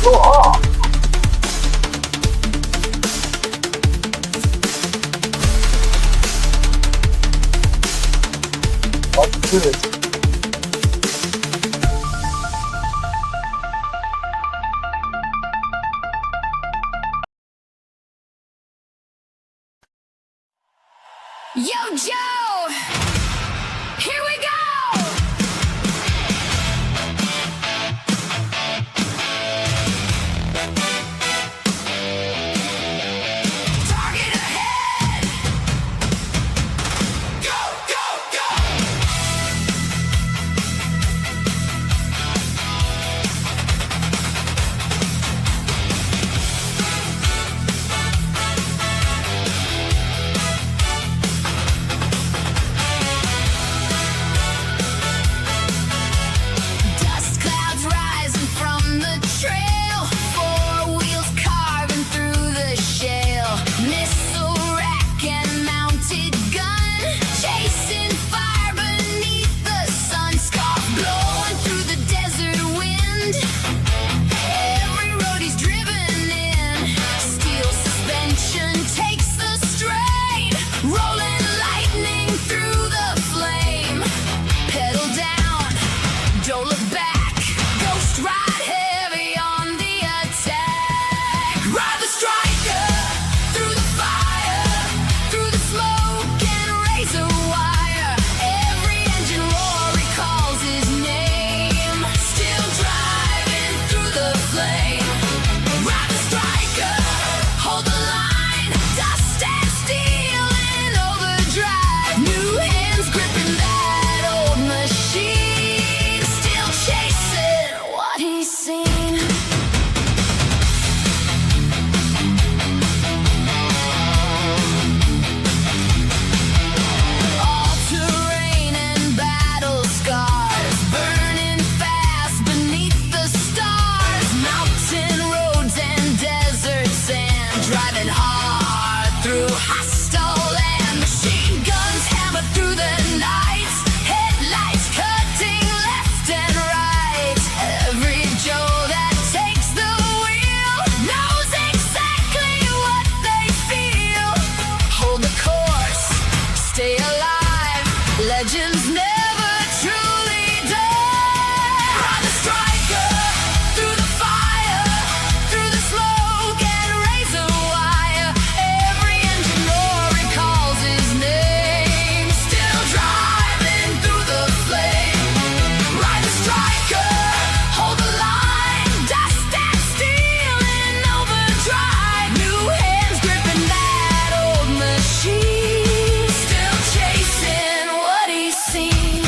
Oha! Evet. Yo, Joe! Here we go! Target ahead! Go, go, go! Dust clouds rising from the trail, four wheels carving through the shale. Missile rack and mounted gun, chasing fire beneath the sun. Scarf blowing through the desert wind. Every road he's driven in, steel suspension takes the strain. Rolling lightning through the flame. Pedal down, don't look back. Ghost ride heavy on the attack. Ride the striker through the fire, through the smoke and razor wire. Every engine roar recalls his name. Still driving through the flame. Ride the striker, hold the line. Dust and steel in overdrive. New hands gripping that old machine. Still chasing what he's seen. All terrain and battle scars, burning fast beneath the stars. Mountain roads and desert sand, driving hard through hostile land. Machine guns hammer through the night, headlights cutting left and right. Every Joe that takes the wheel knows exactly what they feel. Hold the course, stay alive. Legends never truly die. Ride the striker through the fire, through the smoke and razor wire. Every engine roar recalls his name. Still driving through the flame. Ride the striker, hold the line. Dust and steel in overdrive. New hands gripping that old machine. Still chasing what he's seen.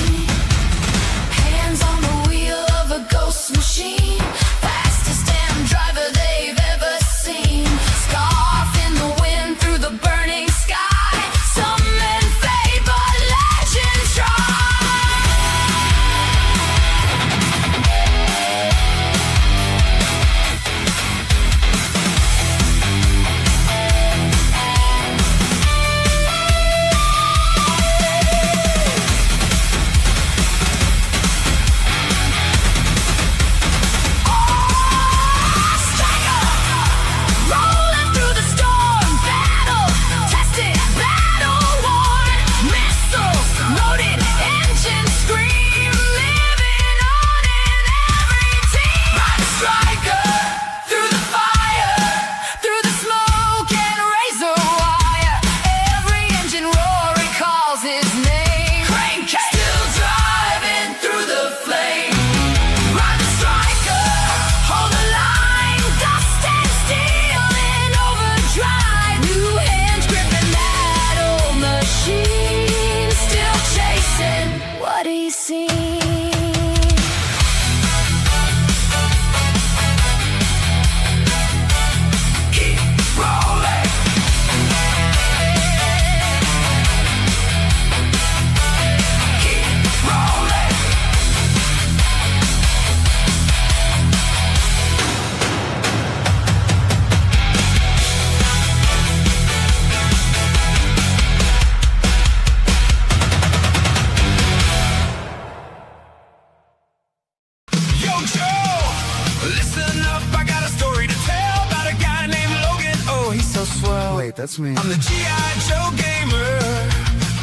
wait, that's me. I'm the G.I. Joe gamer,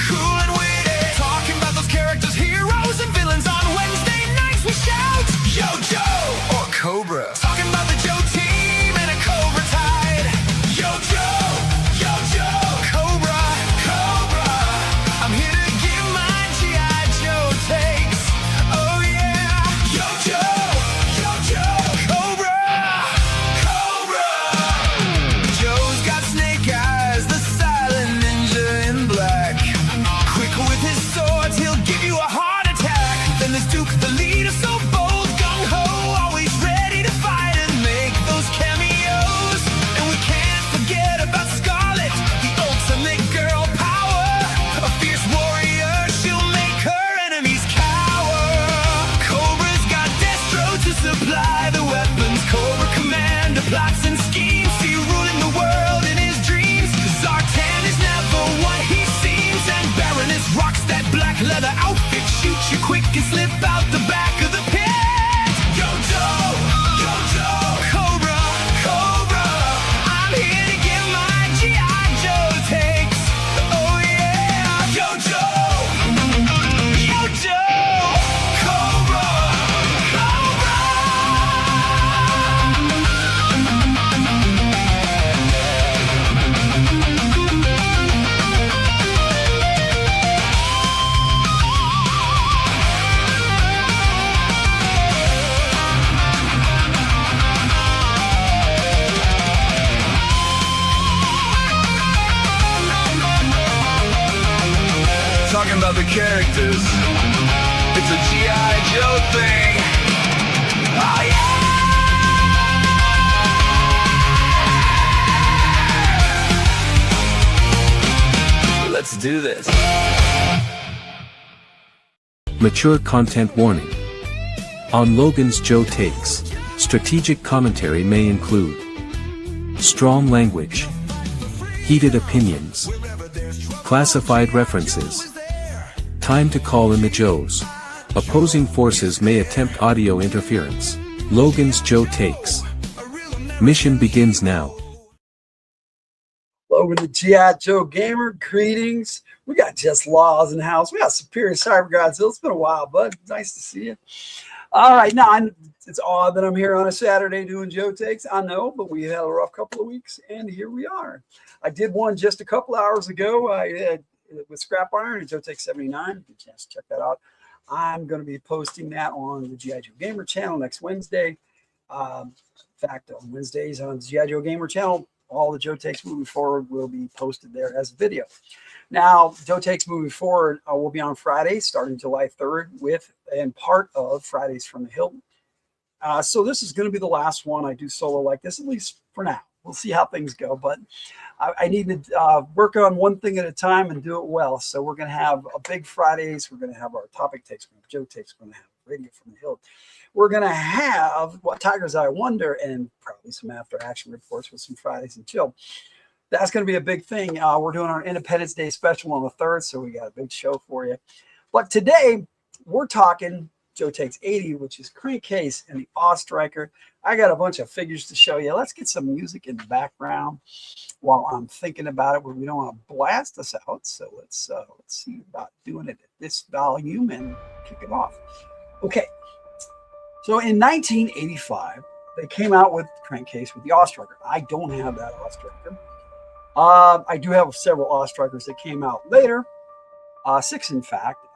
cool and witty, talking about those characters, heroes and villains. On Wednesday nights we shout Yo Joe or Cobra, talking about the Joe team and a Cobra tide. Yo Joe, Cobra, Cobra. I'm here to give my G.I. Joe takes. Oh yeah, Yo Joe, Cobra, Cobra. Joe's got snake eyes, the silent ninja in black. Quick with his swords, he'll give you a heart attack. Then there's Duke, the leader, so bold, gung-ho, always ready to fight and make those cameos. And we can't forget about Scarlet, the ultimate girl power. A fierce warrior, she'll make her enemies cower. Cobra's got Destro to supply the weapons. Cobra Commander plots and schemes, see ruling the world in his dreams. Zartan is never what he seems, and Baroness rocks that black leather outfit. Shoots you quick and slip out the back of the pit. Yo Joe, Cobra, Cobra. I'm here to give my G.I. Joe takes. Oh yeah, Yo Joe, Cobra, Cobra. Talking about the characters, it's a G.I. Joe thing. Oh yeah! Let's do this. Mature content warning. On Logan's Joe Takes, strategic commentary may include strong language, heated opinions, classified references. Time to call in the Joes. Opposing forces may attempt audio interference. Logan's Joe Takes. Mission begins now. Logan, the G.I. Joe gamer, greetings. We got Just Laws in the house. We got Superior Cyber Godzilla. It's been a while, bud. Nice to see you. All right, now it's odd that I'm here on a Saturday doing Joe Takes. I know, but we had a rough couple of weeks, and here we are. I did one just a couple hours ago. With Scrap Iron and Joe Takes 79. Get a chance to check that out. I'm going to be posting that on the G.I. Joe Gamer channel next Wednesday. In fact, on Wednesdays on the G.I. Joe Gamer channel, all the Joe Takes moving forward will be posted there as a video. Now, Joe Takes moving forward will be on Friday, starting July 3rd, and part of Fridays from the Hilton. So this is going to be the last one I do solo like this, at least for now. We'll see how things go, but I need to work on one thing at a time and do it well. So we're going to have a big Fridays. We're going to have our topic takes. We're going to have Joe Takes. We're going to have Radio from the Hill. We're going to have What Tiger's Eye Wonder, and probably some after action reports with some Fridays and Chill. That's going to be a big thing. We're doing our Independence Day special on the 3rd, so we got a big show for you. But today we're talking Joe Takes 80, which is Crankcase and the Awe Striker. I got a bunch of figures to show you. Let's get some music in the background while I'm thinking about it. We don't want to blast us out, so let's see about doing it at this volume and kick it off. Okay, so in 1985, they came out with Crankcase with the Awe Striker. I don't have that Awe Striker. I do have several Awe Strikers that came out later. 6, in fact,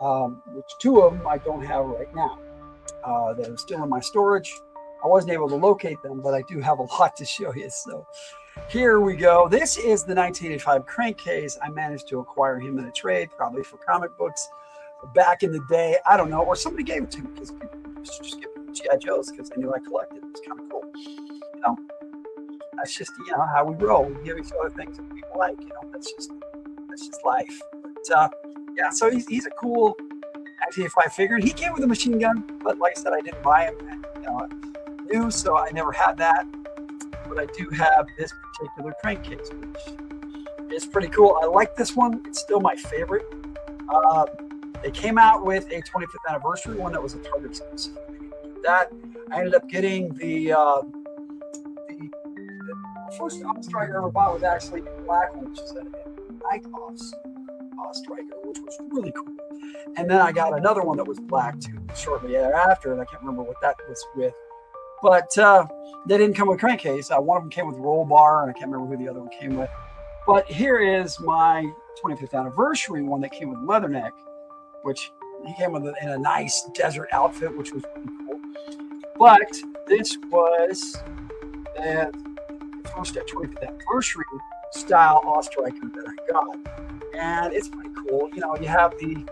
which 2 of them I don't have right now. That are still in my storage. I wasn't able to locate them, but I do have a lot to show you. So here we go. This is the 1985 Crankcase. I managed to acquire him in a trade, probably for comic books back in the day. I don't know, or somebody gave it to me because people used to just give me G.I. Joes because they knew I collected. It was kind of cool. You know, that's just how we roll. We give each other things that people like. That's just life. But yeah, so he's a cool 1985 figure. And he came with a machine gun, but like I said, I didn't buy him new, so I never had that. But I do have this particular Crankcase, which is pretty cool. I like this one. It's still my favorite. They came out with a 25th anniversary one that was a Target exclusive. That I ended up getting the First Striker I ever bought was actually a black one, which is a Night Striker, which was really cool. And then I got another one that was black too shortly thereafter, and I can't remember what that was with. But they didn't come with crankcase. One of them came with roll bar, and I can't remember who the other one came with. But here is my 25th anniversary one that came with leatherneck, which he came with in a nice desert outfit, which was really cool. But this was the first 25th anniversary style Ostriker that I got. And it's pretty cool. You know, you have the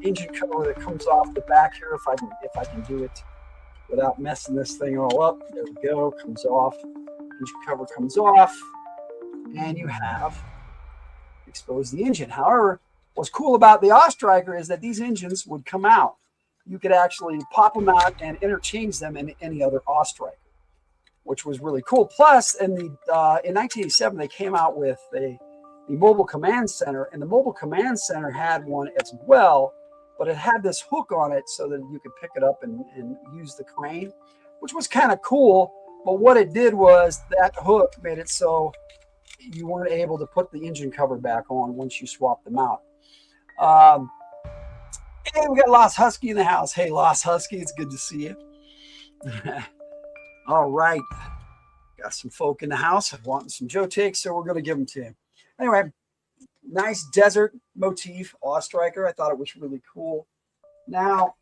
engine cover that comes off the back here, if I can do it without messing this thing all up. There we go, comes off. Engine cover comes off, and you have exposed the engine. However, what's cool about the Ostriker is that these engines would come out. You could actually pop them out and interchange them in any other Ostriker, which was really cool. Plus, in 1987, they came out with the mobile command center, and the mobile command center had one as well, but it had this hook on it so that you could pick it up and use the crane, which was kind of cool. But what it did was that hook made it so you weren't able to put the engine cover back on once you swapped them out. And we got Lost Husky in the house. Hey, Lost Husky, it's good to see you. All right. Got some folk in the house wanting some Joe takes, so we're going to give them to you. Anyway, nice desert motif Ostriker. I thought it was really cool. Now,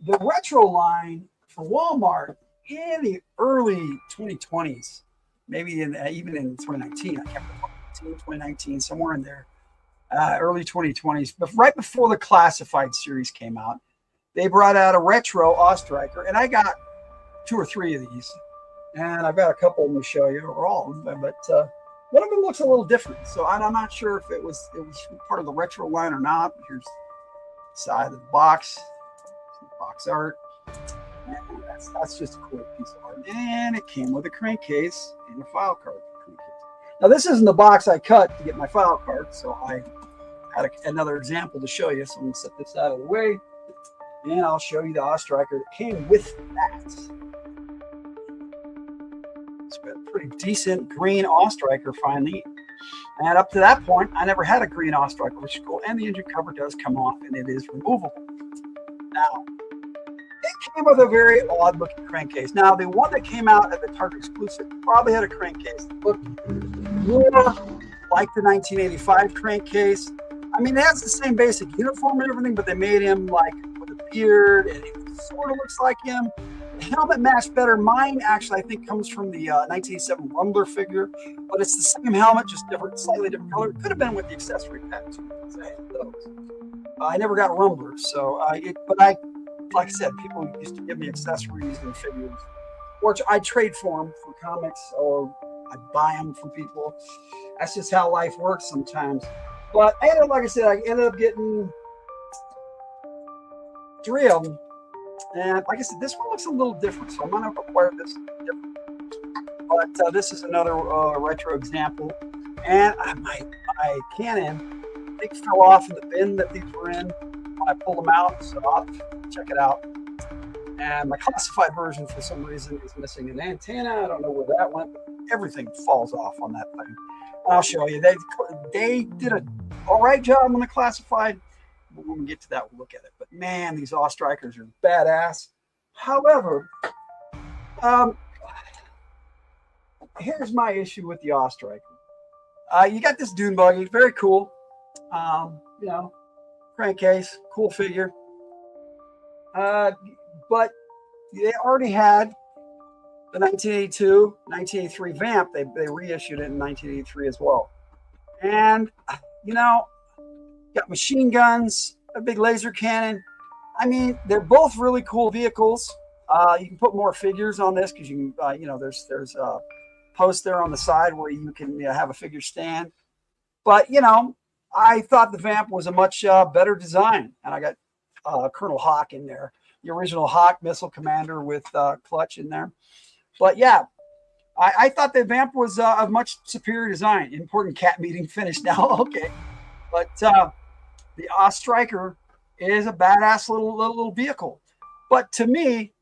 the retro line for Walmart in the early 2020s, maybe even in 2019, I can't remember, 2019, somewhere in there, early 2020s, but right before the Classified series came out, they brought out a retro Ostriker, and I got 2 or 3 of these, and I've got a couple of them to show you, or all of them, but one of them looks a little different, so I'm not sure if it was part of the retro line or not. Here's the side of the box, some box art. And that's just a cool piece of art. And it came with a crankcase and a file card. Now, this isn't the box I cut to get my file card, so I had another example to show you. So I'm going to set this out of the way, and I'll show you the Ostriker that came with that. It's been a pretty decent green Ostriker finally. And up to that point, I never had a green Ostriker, which is cool. And the engine cover does come off, and it is removable. Now, it came with a very odd looking crankcase. Now, the one that came out at the Target exclusive probably had a crankcase that looked more like the 1985 crankcase. I mean, it has the same basic uniform and everything, but they made him like with a beard, and it sort of looks like him. The helmet matched better. Mine actually, I think, comes from the 1987 Rumbler figure, but it's the same helmet, just different, slightly different color. It could have been with the accessory pack too. I never got Rumblers, so like I said, people used to give me accessories and figures, or I trade for them for comics, or I buy them from people. That's just how life works sometimes. But I ended up getting 3 of them. And like I said, this one looks a little different, so I'm going to acquire this different. But this is another retro example. And my Canon, I think, fell off in the bin that these were in when I pulled them out, so I'll check it out. And my classified version, for some reason, is missing an antenna. I don't know where that went, but everything falls off on that thing. And I'll show you. They did an all right job on the classified. But when we get to that, we'll look at it. But man, these Ostrikers are badass. However, here's my issue with the Ostriker. You got this dune buggy, very cool. You know, crankcase, cool figure. But they already had the 1982, 1983 Vamp. They reissued it in 1983 as well. And, you know, got machine guns, a big laser cannon. I mean, they're both really cool vehicles. You can put more figures on this because you can, you know, there's a post there on the side where you can have a figure stand. But, you know, I thought the Vamp was a much better design. And I got Colonel Hawk in there, the original Hawk missile commander with clutch in there. But yeah, I thought the Vamp was a much superior design. Important cat meeting finished now. Okay. But the Ostriker is a badass little vehicle. But to me,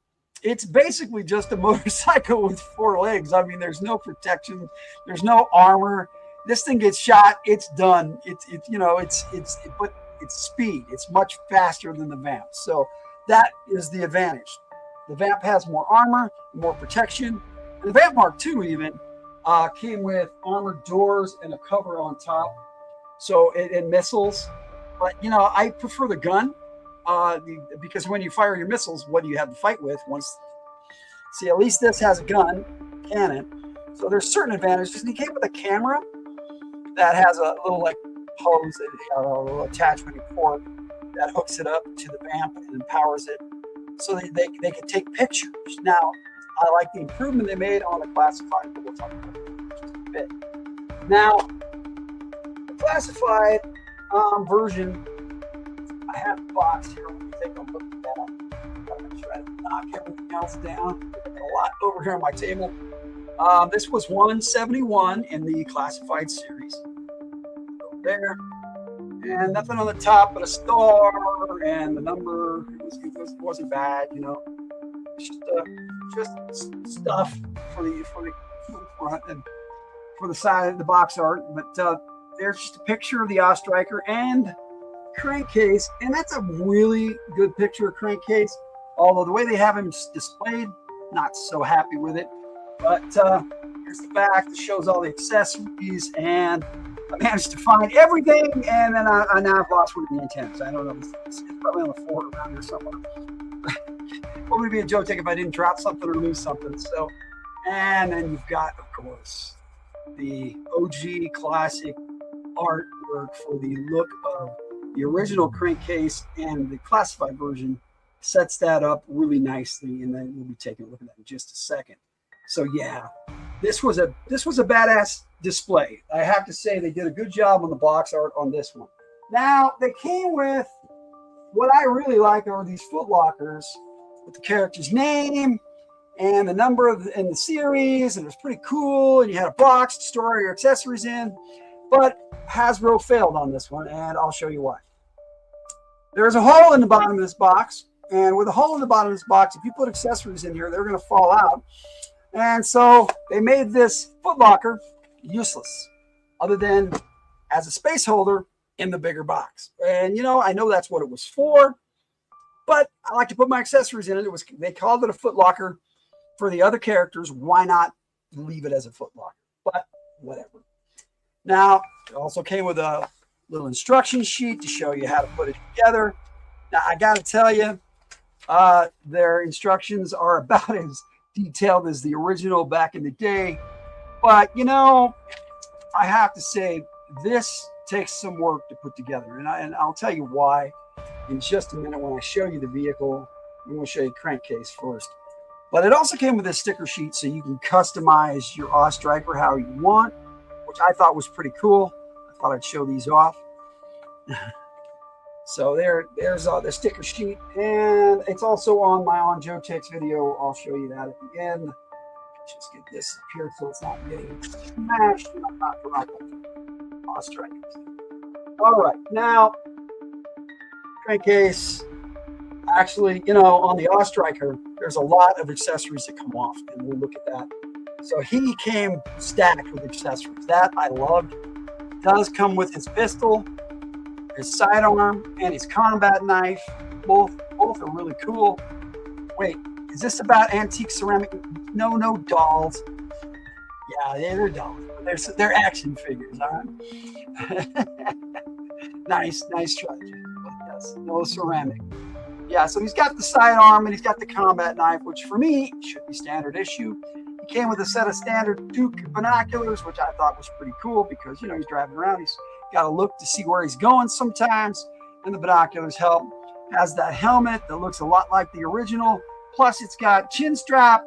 It's basically just a motorcycle with 4 legs. I mean, there's no protection, there's no armor. This thing gets shot, it's done. But it's speed. It's much faster than the Vamp. So that is the advantage. The Vamp has more armor, more protection. And the Vamp Mark II even came with armored doors and a cover on top. So and missiles. But I prefer the gun. Because when you fire your missiles, what do you have to fight with? See, at least this has a gun, cannon. So there's certain advantages. And he came with a camera that has a little hose, a little attachment port that hooks it up to the Vamp and powers it, so they can take pictures. Now, I like the improvement they made on the classified, but we'll talk about it in just a bit. Now, the classified version. I have the box here. Let me take a look at that. I'm going to try to knock everything else down. I've got a lot over here on my table. This was 171 in the classified series. Over there. And nothing on the top but a star and the number. It wasn't bad, It's just stuff for the front and for the side of the box art. But there's just a picture of the Ostriker and Crankcase, and that's a really good picture of Crankcase, although the way they have him displayed, not so happy with it. But here's the back that shows all the accessories, and I managed to find everything, and then now I've lost one of the antennas. I don't know, it's probably on the floor around here somewhere. What would be a Joe Take if I didn't drop something or lose something? So, and then you've got, of course, the OG classic artwork for the look of the original Crankcase, and the classified version sets that up really nicely, and then we'll be taking a look at that in just a second. So yeah, this was a badass display. I have to say they did a good job on the box art on this one. Now they came with what I really like are these foot lockers with the character's name and the number in the series, and it was pretty cool. And you had a box to store your accessories in. But Hasbro failed on this one, and I'll show you why. There's a hole in the bottom of this box, and with a hole in the bottom of this box, if you put accessories in here, they're going to fall out. And so they made this foot locker useless, other than as a space holder in the bigger box. And I know that's what it was for, but I like to put my accessories in it. They called it a foot locker for the other characters. Why not leave it as a foot locker? But whatever. Now, it also came with a little instruction sheet to show you how to put it together. Now, I got to tell you, their instructions are about as detailed as the original back in the day. But, I have to say, this takes some work to put together. And I'll tell you why in just a minute when I show you the vehicle. I'm going to show you Crankcase first. But it also came with a sticker sheet so you can customize your Ostriker how you want, which I thought was pretty cool. I thought I'd show these off. So there's the sticker sheet, and it's also on my On Joe Takes video. I'll show you that at the end. Just get this up here so it's not getting smashed and I'm not dropping Ostrikers. All right, now Crankcase. Actually, on the Ostriker, there's a lot of accessories that come off, and we'll look at that. So he came stacked with accessories. That I loved. Does come with his pistol, his sidearm, and his combat knife. Both are really cool. Wait, is this about antique ceramic? No dolls. Yeah, they're dolls. They're action figures, all right? nice try. But yes, no ceramic. Yeah, so he's got the sidearm and he's got the combat knife, which for me should be standard issue. He came with a set of standard Duke binoculars, which I thought was pretty cool because, he's driving around. He's got to look to see where he's going sometimes, and the binoculars help. Has that helmet that looks a lot like the original. Plus, it's got a chin strap,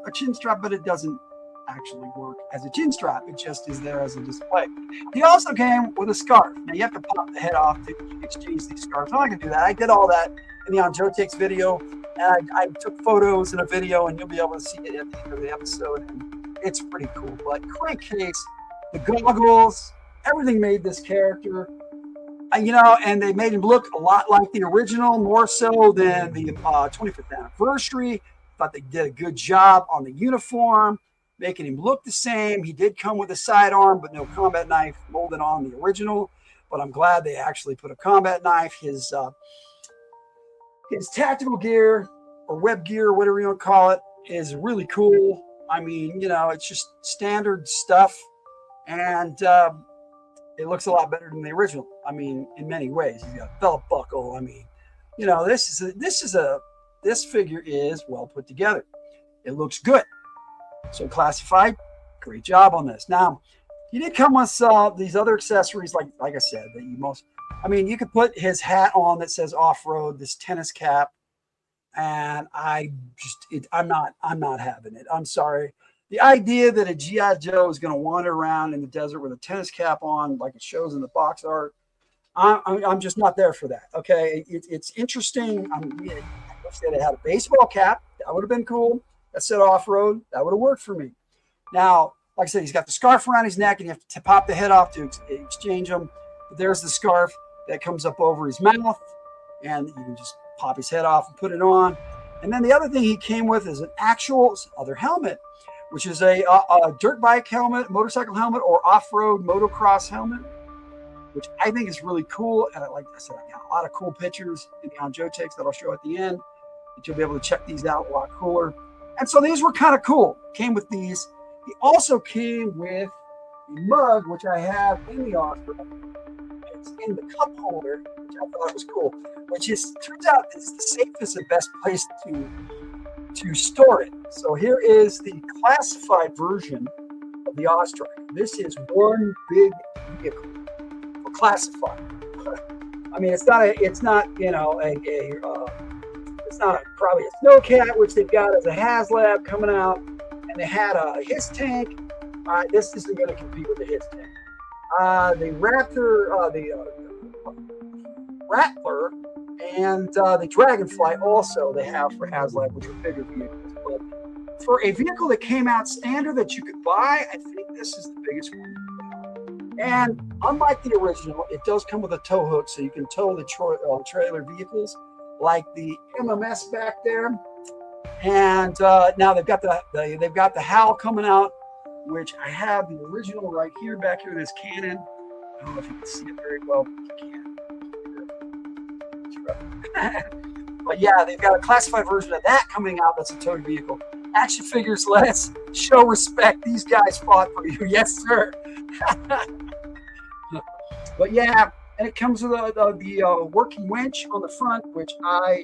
but it doesn't actually work as a chin strap. It just is there as a display. He also came with a scarf. Now, you have to pop the head off to exchange these scarves. I'm not going to do that. I did all that in the On Joe Takes video, and I took photos in a video, and you'll be able to see it at the end of the episode, and it's pretty cool. But Crankcase, the goggles, everything made this character, and they made him look a lot like the original, more so than the 25th anniversary. thought they did a good job on the uniform, making him look the same. He did come with a sidearm, but no combat knife molded on the original. But I'm glad they actually put a combat knife. His tactical gear or web gear, or whatever you want to call it, is really cool. I mean, you know, it's just standard stuff, and it looks a lot better than the original. I mean, in many ways, he's got a belt buckle. I mean, you know, this figure is well put together. It looks good. So Classified, great job on this. Now, he did come with these other accessories, like I said, that you most. I mean, you could put his hat on that says off-road, this tennis cap, and I'm not having it. I'm sorry. The idea that a G.I. Joe is going to wander around in the desert with a tennis cap on, like it shows in the box art, I'm just not there for that. Okay, it's interesting. I wish they had a baseball cap. That would have been cool. That said off-road. That would have worked for me. Now, like I said, he's got the scarf around his neck, and you have to pop the head off to exchange them. But there's the scarf that comes up over his mouth, and you can just pop his head off and put it on. And then the other thing he came with is an actual other helmet, which is a dirt bike helmet, motorcycle helmet, or off-road motocross helmet, which I think is really cool. And like I said, I got a lot of cool pictures in the On Joe Takes that I'll show at the end, that you'll be able to check these out. A lot cooler. And so these were kind of cool. Came with these. He also came with a mug, which I have in the offer. It's in the cup holder, which I thought was cool. Which turns out is the safest and best place to store it. So here is the classified version of the Ostrich. This is one big vehicle for classified. I mean, it's not you know it's not probably a snowcat, which they've got as a HasLab coming out, and they had a HISS tank. This isn't going to compete with the HISS tank. The Raptor, the Rattler, and the Dragonfly also they have for HasLab, which are bigger vehicles. But for a vehicle that came out standard that you could buy, I think this is the biggest one. And unlike the original, it does come with a tow hook, so you can tow the trailer vehicles, like the MMS back there. And now they've got the HAL coming out, which I have the original right here, back here, this Cannon. I don't know if you can see it very well. You can. But yeah, they've got a classified version of that coming out. That's a towed vehicle. Action figures, let's show respect. These guys fought for you. Yes, sir. But yeah, and it comes with the working winch on the front, which I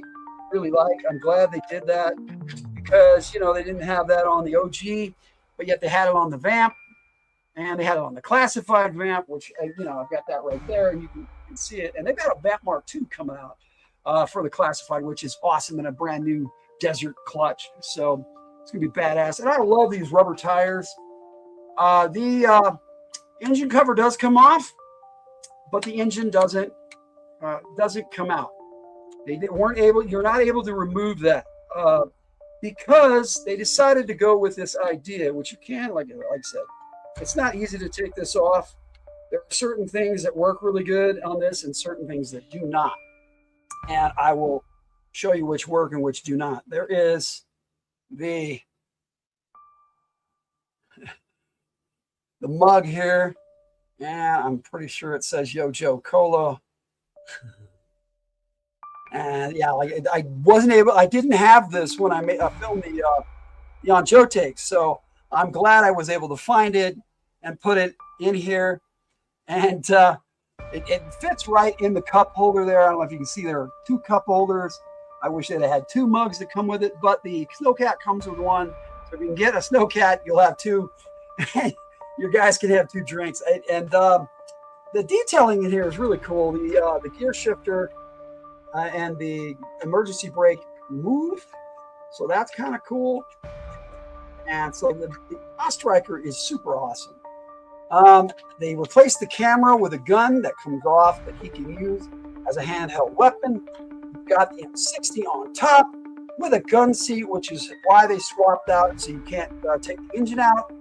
really like. I'm glad they did that, because, you know, they didn't have that on the OG, but yet they had it on the Vamp, and they had it on the classified Vamp, which, you know, I've got that right there, and you can see it. And they've got a Vamp Mark II coming out for the classified, which is awesome, and a brand new desert clutch. So it's gonna be badass. And I love these rubber tires. The engine cover does come off, but the engine doesn't come out. You're not able to remove that because they decided to go with this idea, which you can, like I said, it's not easy to take this off. There are certain things that work really good on this and certain things that do not. And I will show you which work and which do not. There is the mug here. Yeah, I'm pretty sure it says Yo Joe Cola. And yeah, like I didn't have this when I filmed the On Joe Takes. So I'm glad I was able to find it and put it in here. And it fits right in the cup holder there. I don't know if you can see there are two cup holders. I wish they'd have had two mugs that come with it, but the Snowcat comes with one. So if you can get a Snowcat, you'll have two. Your guys can have two drinks. And the detailing in here is really cool. The gear shifter and the emergency brake move. So that's kind of cool. And so the Ostriker is super awesome. They replaced the camera with a gun that comes off that he can use as a handheld weapon. You've got the M60 on top with a gun seat, which is why they swapped out, so you can't take the engine out.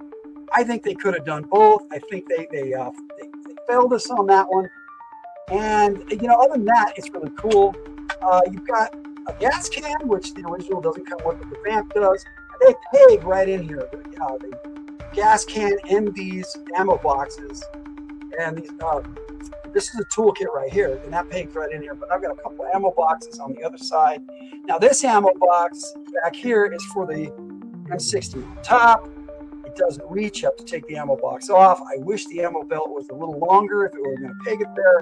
I think they could have done both. I think they failed us on that one. And, you know, other than that, it's really cool. You've got a gas can, which the original doesn't come with, but the vamp does. And they peg right in here. The gas can in these ammo boxes, and these. This is a toolkit right here, and that pegs right in here. But I've got a couple of ammo boxes on the other side. Now this ammo box back here is for the M60 on top. It doesn't reach. You have to take the ammo box off. I wish the ammo belt was a little longer if it were going to peg it there.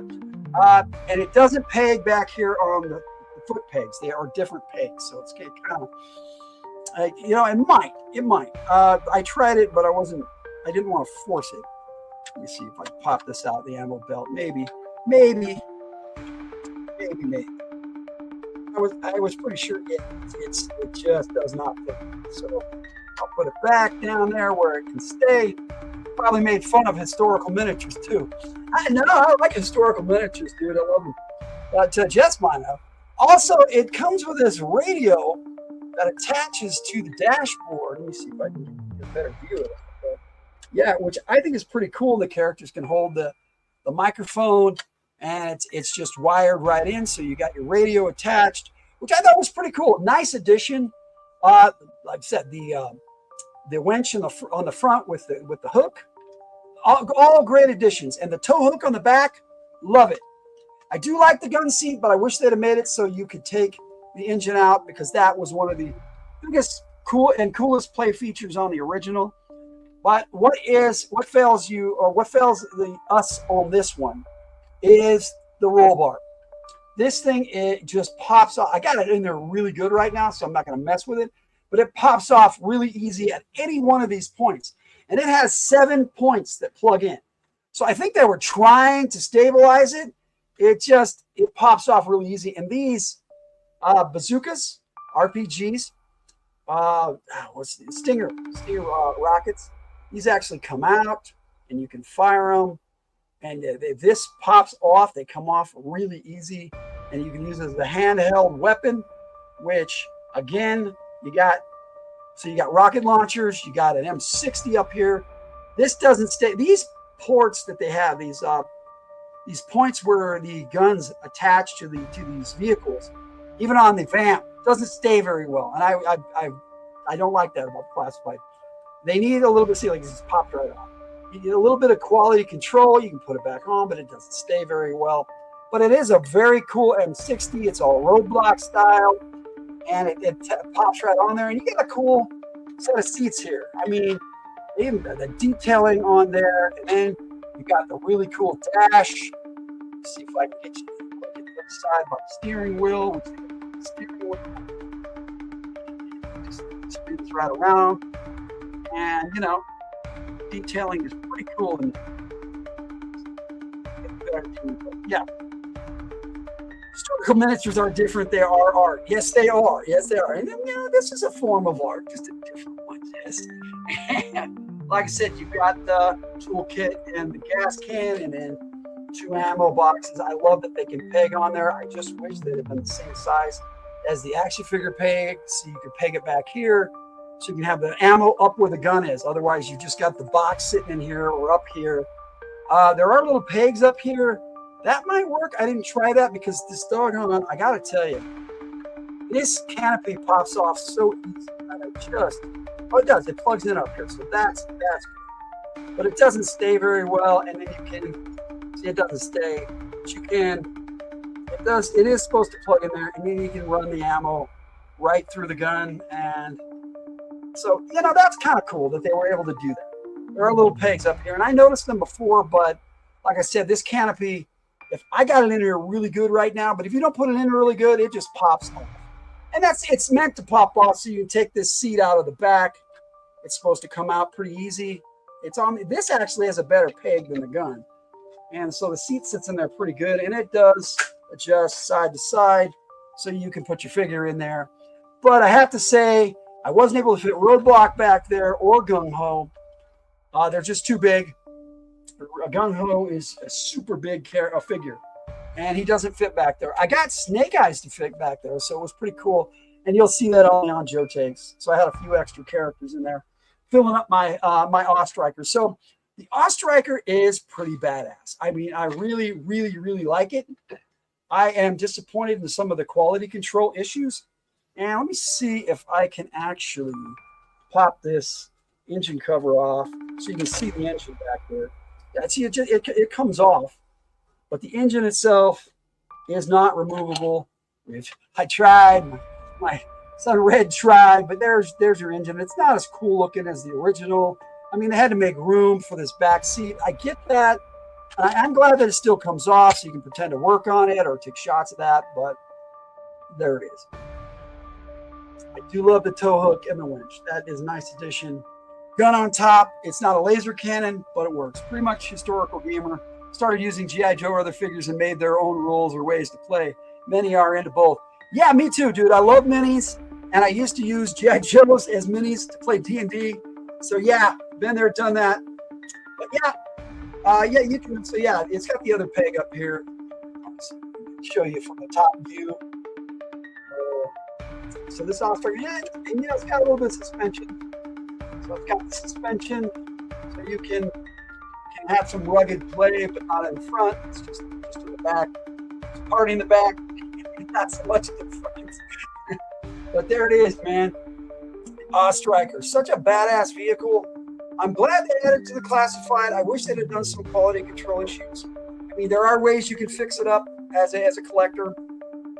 And it doesn't peg back here on the foot pegs. They are different pegs, so it's kind of, you know, it might. I tried it, but I didn't want to force it. Let me see if I can pop this out, the ammo belt. Maybe. I was pretty sure it just does not fit. So I'll put it back down there where it can stay. Probably made fun of historical miniatures too. I like historical miniatures, dude. I love them. But just mine up. Also, it comes with this radio that attaches to the dashboard. Let me see if I can get a better view of it. Yeah, which I think is pretty cool. The characters can hold the microphone, and it's just wired right in. So you got your radio attached, which I thought was pretty cool. Nice addition. Like I said, the winch on the front with the hook, all great additions. And the tow hook on the back, love it. I do like the gun seat, but I wish they'd have made it so you could take the engine out, because that was one of the biggest coolest play features on the original. But what fails us on this one is the roll bar. This thing, it just pops off. I got it in there really good right now, so I'm not going to mess with it. But it pops off really easy at any one of these points. And it has 7 points that plug in. So I think they were trying to stabilize it. It pops off really easy. And these bazookas, RPGs, what's the Stinger rockets, these actually come out and you can fire them. And if this pops off, they come off really easy. And you can use it as a handheld weapon, which again, you got rocket launchers, you got an M60 up here. This doesn't stay. These ports that they have, these points where the guns attach to these vehicles, even on the vamp, doesn't stay very well. And I don't like that about classified. They need a little bit, see, like this popped right off. You need a little bit of quality control. You can put it back on, but it doesn't stay very well. But it is a very cool M60. It's all roadblock style, and it pops right on there. And you get a cool set of seats here. I mean, even the detailing on there, and then you got the really cool dash. Let's see if I can get you to look at the other side about the steering wheel. The steering wheel just spins right around, and you know, detailing is pretty cool. And yeah, historical miniatures are different. They are art. Yes, they are. Yes, they are. And then, you know, this is a form of art, just a different one. Yes. And like I said, you've got the toolkit and the gas can, and then 2 ammo boxes. I love that they can peg on there. I just wish they'd have been the same size as the action figure peg, so you could peg it back here, so you can have the ammo up where the gun is. Otherwise, you just got the box sitting in here or up here. There are little pegs up here. That might work. I didn't try that because this doggone, I gotta tell you, this canopy pops off so easy. And it does. It plugs in up here, so that's good. But it doesn't stay very well, and then you can see it doesn't stay. But you can. It does. It is supposed to plug in there, and then you can run the ammo right through the gun, and so you know that's kind of cool that they were able to do that. There are little pegs up here, and I noticed them before, but like I said, this canopy, if I got it in here really good right now, but if you don't put it in really good, it just pops off. And it's meant to pop off so you can take this seat out of the back. It's supposed to come out pretty easy. This actually has a better peg than the gun. And so the seat sits in there pretty good, and it does adjust side to side so you can put your figure in there. But I have to say, I wasn't able to fit Roadblock back there or Gung Ho. They're just too big. Gung Ho is a super big figure, and he doesn't fit back there. I got Snake Eyes to fit back there, so it was pretty cool. And you'll see that only on Joe Takes. So I had a few extra characters in there, filling up my my Ostriker. So the Ostriker is pretty badass. I mean, I really, really, really like it. I am disappointed in some of the quality control issues. And let me see if I can actually pop this engine cover off so you can see the engine back there. Yeah, see, it comes off, but the engine itself is not removable. I tried, my son Red tried, but there's your engine. It's not as cool looking as the original. I mean, they had to make room for this back seat. I get that. I'm glad that it still comes off so you can pretend to work on it or take shots of that, but there it is. I do love the tow hook and the winch. That is a nice addition. Gun on top. It's not a laser cannon, but it works. Pretty much historical gamer. Started using G.I. Joe or other figures and made their own rules or ways to play. Many are into both. Yeah, me too, dude. I love minis, and I used to use G.I. Joes as minis to play D&D. So yeah, been there, done that. But yeah, you can. So yeah, it's got the other peg up here. Show you from the top view. So this Ostriker, yeah, and it's got a little bit of suspension. So it's got the suspension, so you can have some rugged play, but not in the front. It's just in the back. It's party in the back. Not so much in the front. But there it is, man. Ostriker, such a badass vehicle. I'm glad they added it to the classified. I wish they'd have done some quality control issues. I mean, there are ways you can fix it up as a collector,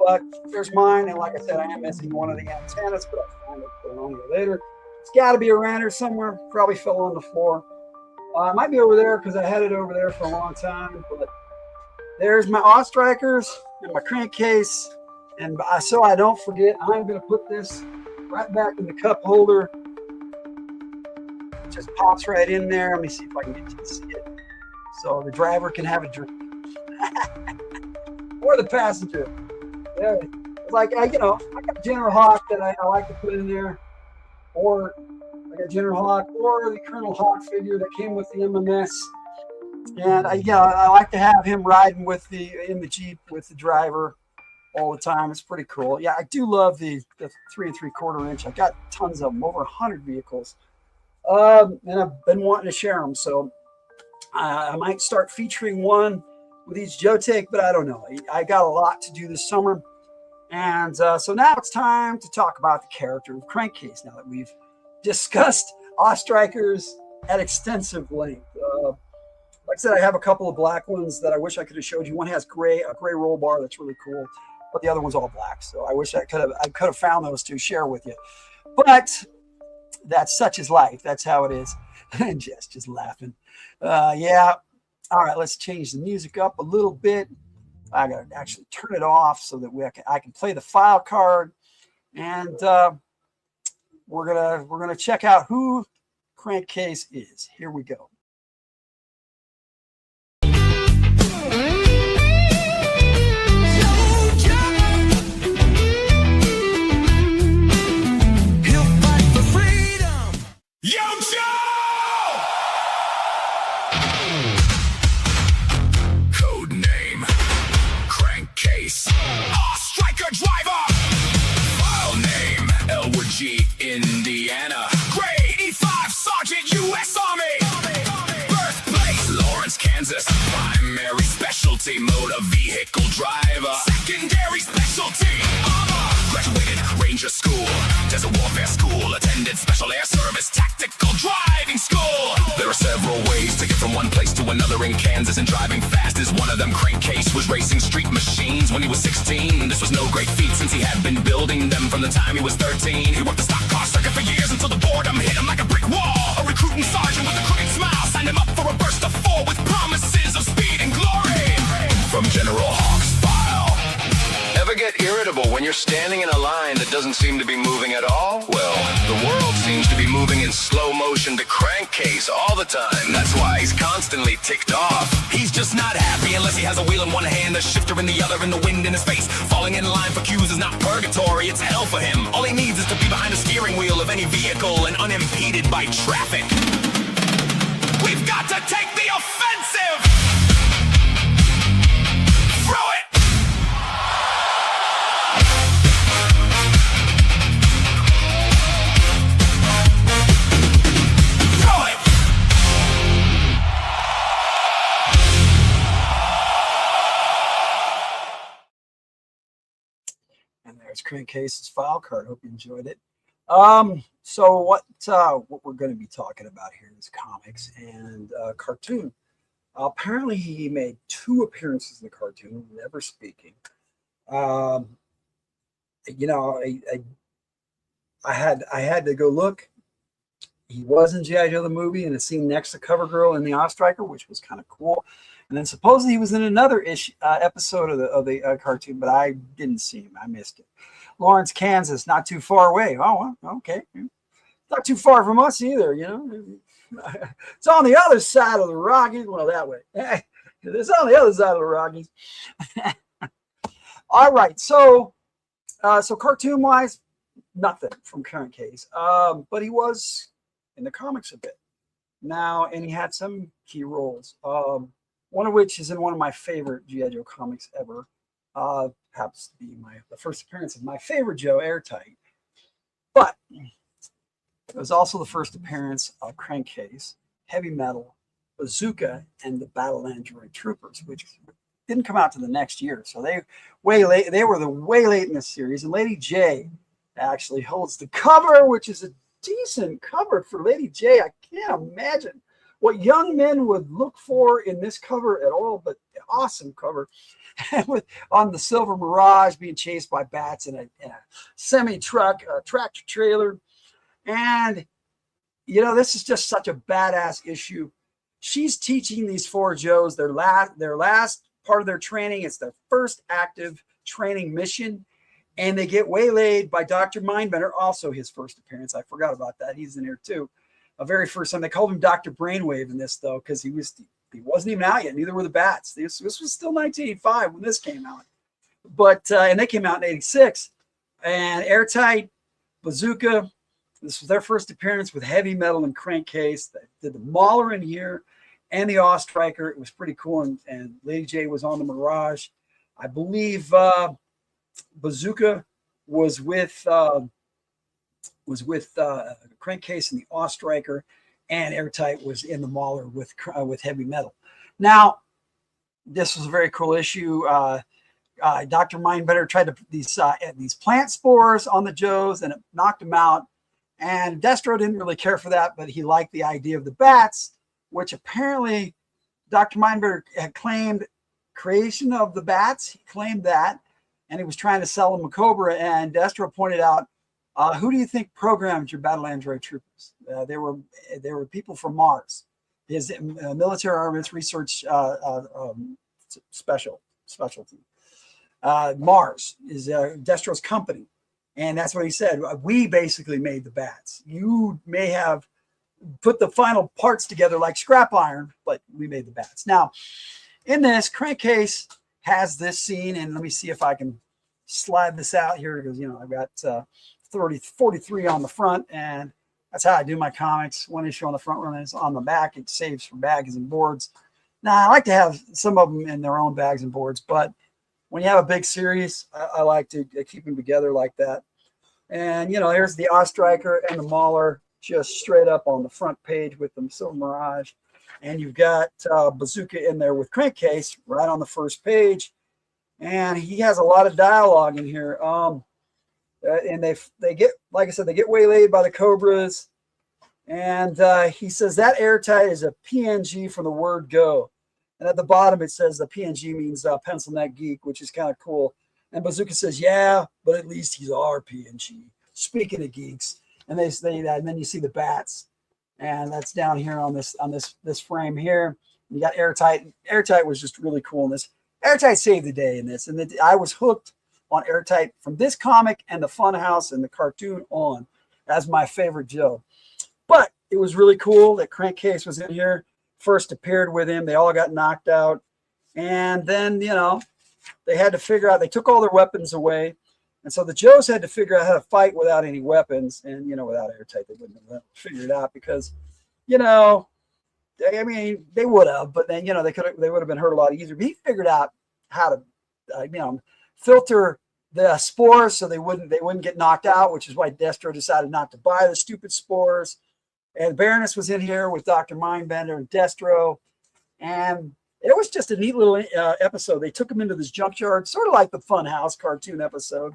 but there's mine. And like I said, I am missing one of the antennas, but I'll find it for on here later. It's got to be around here somewhere. Probably fell on the floor. It might be over there because I had it over there for a long time. But there's my Ostrikers and my crankcase. And so I don't forget, I'm going to put this right back in the cup holder. It just pops right in there. Let me see if I can get you to see it. So the driver can have a drink. Or the passenger. Yeah. It's like, I got General Hawk that I like to put in there. Or I got General Hawk or the Colonel Hawk figure that came with the MMS. And I like to have him riding in the Jeep with the driver all the time. It's pretty cool. Yeah, I do love the 3 3/4 inch. I got tons of them, over 100 vehicles. And I've been wanting to share them. So I might start featuring one with each Joe Take, but I don't know. I got a lot to do this summer. And so now it's time to talk about the character of Crankcase, now that we've discussed Ostrikers at extensive length. Like I said, I have a couple of black ones that I wish I could have showed you. One has a gray roll bar that's really cool, but the other one's all black. So I wish I could have found those to share with you. But that's such is life. That's how it is. And Jess just laughing. Yeah. All right, let's change the music up a little bit. I gotta actually turn it off so that I can play the file card, and we're gonna check out who Crankcase is. Here we go. He'll fight for freedom. Yo, Joe! Code name Crankcase. Striker driver. File name Elwood G, Indiana. Grade E5 Sergeant, U.S. Army. Birthplace Lawrence, Kansas. Primary specialty motor vehicle driver. Secondary specialty armor. Graduated Ranger School, Desert Warfare School. Attended Special Air Service Tactical Driving School. There are several ways to get from one place to another in Kansas, and driving fast is one of them. Crankcase was racing street machines when he was 16. This was no great feat since he had been building them from the time he was 13. He worked the stock car circuit for years until the boredom hit him like a brick wall. A recruiting sergeant with a crooked smile signed him up for a burst of 4 with promises of speed and glory. From General Hawk's file. Ever get irritable when you're standing in a line that doesn't seem to be moving at all? Well, the world seems to be moving in slow motion to Crankcase all the time. That's why he's constantly ticked off. He's just not happy unless he has a wheel in one hand, a shifter in the other, and the wind in his face. Falling in line for cues is not purgatory, it's hell for him. All he needs is to be behind the steering wheel of any vehicle and unimpeded by traffic. We've got to take the offensive! Crankcase's file card. Hope you enjoyed it. So what we're going to be talking about here is comics and cartoon. Apparently, he made 2 appearances in the cartoon, never speaking. You know, I had to go look. He was in G.I. Joe the movie in a scene next to CoverGirl in the Ostriker, which was kind of cool. And then supposedly he was in another episode of the cartoon, but I didn't see him. I missed it. Lawrence, Kansas, not too far away. Oh, well, okay. Not too far from us either, you know. It's on the other side of the Rockies. Well, that way. It's on the other side of the Rockies. All right. So cartoon-wise, nothing from Crankcase. But he was in the comics a bit now, and he had some key roles. One of which is in one of my favorite G.I. Joe comics ever. Happens to be the first appearance of my favorite Joe, Airtight. But it was also the first appearance of Crankcase, Heavy Metal, Bazooka, and the Battle Android Troopers, which didn't come out to the next year. So they were way late in the series. And Lady J actually holds the cover, which is a decent cover for Lady J. I can't imagine what young men would look for in this cover at all, but awesome cover. On the Silver Mirage being chased by bats in a semi-truck, tractor trailer. And, you know, this is just such a badass issue. She's teaching these 4 Joes their last part of their training. It's their first active training mission. And they get waylaid by Dr. Mindbender, also his first appearance. I forgot about that. He's in here too. A very first time. They called him Dr. Brainwave in this, though, because he wasn't even out yet. Neither were the bats. This was still 1985 when this came out. But and they came out in 86. And Airtight, Bazooka, this was their first appearance with Heavy Metal and Crankcase. They did the Mauler in here and the Ostriker. It was pretty cool. And Lady J was on the Mirage. I believe Bazooka was with Crankcase and the Ostriker, and Airtight was in the Mauler with Heavy Metal. Now, this was a very cool issue. Dr. Mindbender tried to put these plant spores on the Joes, and it knocked them out. And Destro didn't really care for that, but he liked the idea of the bats, which apparently Dr. Mindbender had claimed creation of the bats. He claimed that, and he was trying to sell them a Cobra. And Destro pointed out, who do you think programmed your Battle Android Troopers? They were people from Mars, his military armaments research specialty. Mars is Destro's company. And that's what he said. We basically made the bats. You may have put the final parts together like scrap iron, but we made the bats. Now, in this, Crankcase has this scene, and let me see if I can slide this out here, because, you know, I've got 43 on the front, and that's how I do my comics. One issue on the front, one is on the back. It saves for bags and boards. Now, I like to have some of them in their own bags and boards, but when you have a big series, I like to keep them together like that. And, you know, here's the Ostriker and the Mauler just straight up on the front page with the Silver Mirage. And you've got Bazooka in there with Crankcase right on the first page. And he has a lot of dialogue in here. And they get, like I said, they get waylaid by the Cobras. And he says that Airtight is a PNG from the word go. And at the bottom, it says the PNG means pencil neck geek, which is kind of cool. And Bazooka says, yeah, but at least he's our PNG. Speaking of geeks. And they say that, and then you see the bats. And that's down here on this frame here. You got Airtight. Airtight was just really cool in this. Airtight saved the day in this. And I was hooked on Airtight from this comic and the Funhouse and the cartoon on as my favorite Joe. But it was really cool that Crankcase was in here. First appeared with him. They all got knocked out. And then, you know, they had to figure out, they took all their weapons away. And so the Joes had to figure out how to fight without any weapons. And, you know, without Airtight, they wouldn't have figured it out because, you know, I mean, they would have, but then, you know, they would have been hurt a lot easier. But he figured out how to, you know, filter the spores so they wouldn't get knocked out, which is why Destro decided not to buy the stupid spores. And Baroness was in here with Dr. Mindbender and Destro. And it was just a neat little episode. They took him into this junkyard, sort of like the Funhouse cartoon episode.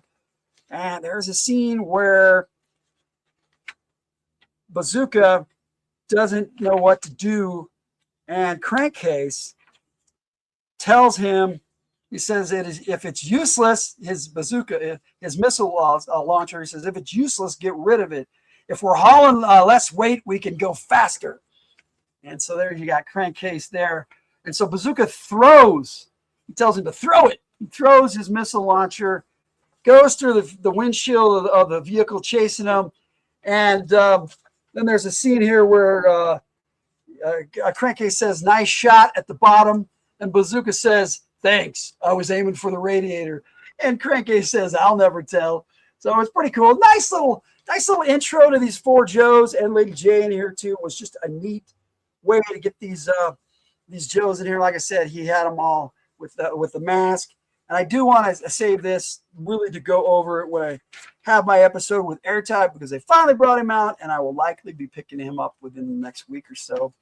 And there's a scene where Bazooka doesn't know what to do, and Crankcase tells him, he says if it's useless, his bazooka, his missile launcher, he says, if it's useless, get rid of it. If we're hauling less weight, we can go faster. And so there you got Crankcase there. And so Bazooka throws, he tells him to throw it. He throws his missile launcher, goes through the windshield of the vehicle chasing him. And then there's a scene here where Crankcase says, nice shot at the bottom. And Bazooka says, thanks, I was aiming for the radiator. And Crankcase says, I'll never tell. So it's pretty cool. Nice little intro to these four Joes, and Lady J in here too. It was just a neat way to get these Joes in here. Like I said, he had them all with the mask. And I do want to save this really to go over it when I have my episode with Airtight, because they finally brought him out, and I will likely be picking him up within the next week or so.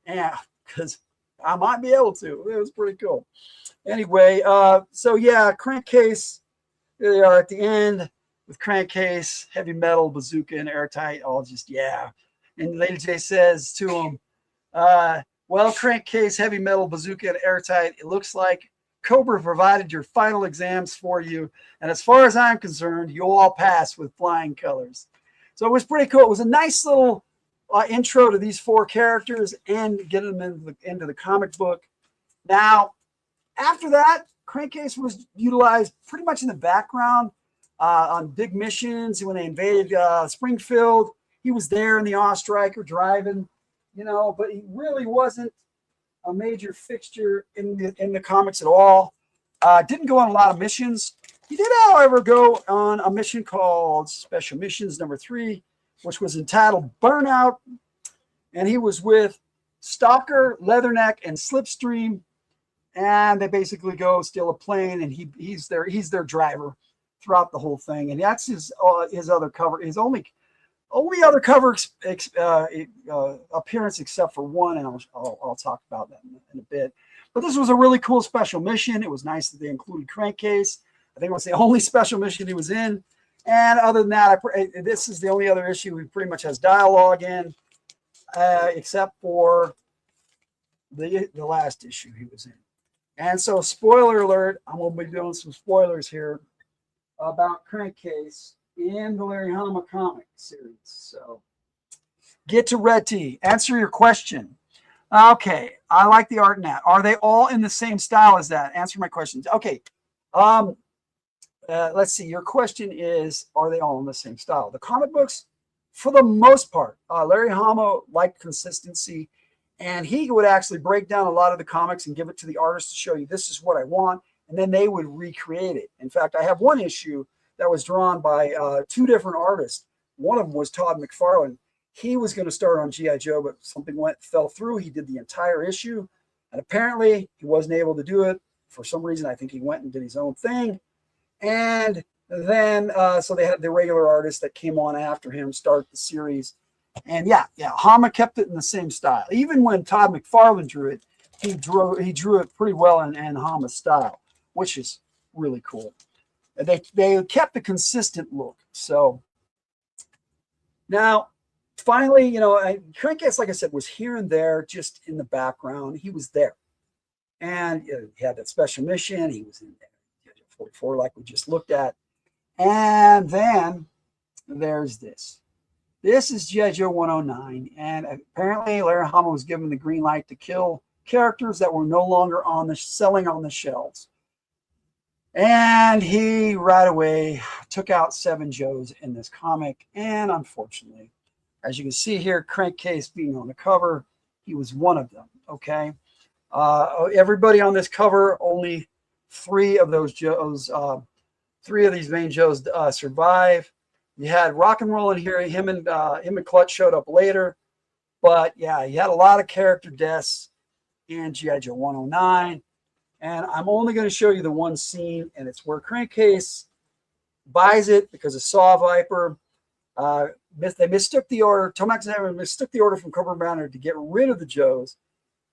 Yeah, because I might be able to. It was pretty cool. Anyway, so yeah, Crankcase, there they are at the end with Crankcase, Heavy Metal, Bazooka, and Airtight, all just, yeah. And Lady J says to him, well, Crankcase, Heavy Metal, Bazooka, and Airtight, it looks like Cobra provided your final exams for you. And as far as I'm concerned, you'll all pass with flying colors. So it was pretty cool. It was a nice little intro to these four characters and get them into the comic book. Now, after that, Crankcase was utilized pretty much in the background on big missions. When they invaded Springfield, he was there in the Ostriker driving, but he really wasn't a major fixture in the comics at all. Didn't go on a lot of missions. He did, however, go on a mission called Special Missions number 3, which was entitled Burnout. And he was with Stalker, Leatherneck, and Slipstream. And they basically go steal a plane, and he's their driver throughout the whole thing. And that's his other cover, his only other cover appearance, except for one, and I'll talk about that in a bit. But this was a really cool special mission. It was nice that they included Crankcase. I think it was the only special mission he was in. And other than that, this is the only other issue he pretty much has dialogue in, except for the last issue he was in. And so, spoiler alert, I'm going to be doing some spoilers here about Crankcase in the Larry Hama comic series. So get to Red Tea. Answer your question. Okay, I like the art in that. Are they all in the same style as that? Answer my questions. Okay. Let's see. Your question is, are they all in the same style? The comic books, for the most part, Larry Hama liked consistency, and he would actually break down a lot of the comics and give it to the artist to show you, this is what I want, and then they would recreate it. In fact, I have one issue that was drawn by 2 different artists. One of them was Todd McFarlane. He was going to start on G.I. Joe, but something fell through. He did the entire issue, and apparently he wasn't able to do it for some reason. I think he went and did his own thing. And then, so they had the regular artist that came on after him start the series. And yeah, Hama kept it in the same style. Even when Todd McFarlane drew it, he drew it pretty well in Hama's style, which is really cool. They kept a consistent look. So now, finally, Crankcase, like I said, was here and there, just in the background. He was there, and he had that special mission. He was in there. 44, like we just looked at. And then there's this. This is G.I. Joe 109. And apparently Larry Hama was given the green light to kill characters that were no longer selling on the shelves. And he right away took out 7 Joes in this comic. And unfortunately, as you can see here, Crankcase being on the cover, he was one of them. Okay. Everybody on this cover, only 3 of those Joes, 3 of these main Joes survive. You had Rock and Roll in here. Him and Clutch showed up later. But yeah, you had a lot of character deaths in G.I. Joe 109. And I'm only going to show you the one scene, and it's where Crankcase buys it because of Saw Viper. They mistook the order. Tomax and Evan mistook the order from Cobra Commander to get rid of the Joes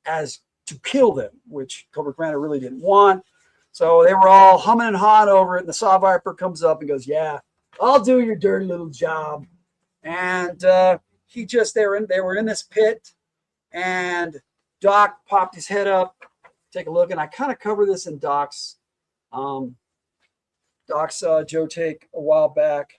as to kill them, which Cobra Commander really didn't want. So they were all humming and hawing over it, and the Saw Viper comes up and goes, yeah, I'll do your dirty little job. And they were in this pit, and Doc popped his head up, take a look, and I kind of cover this in Doc's Joe take a while back,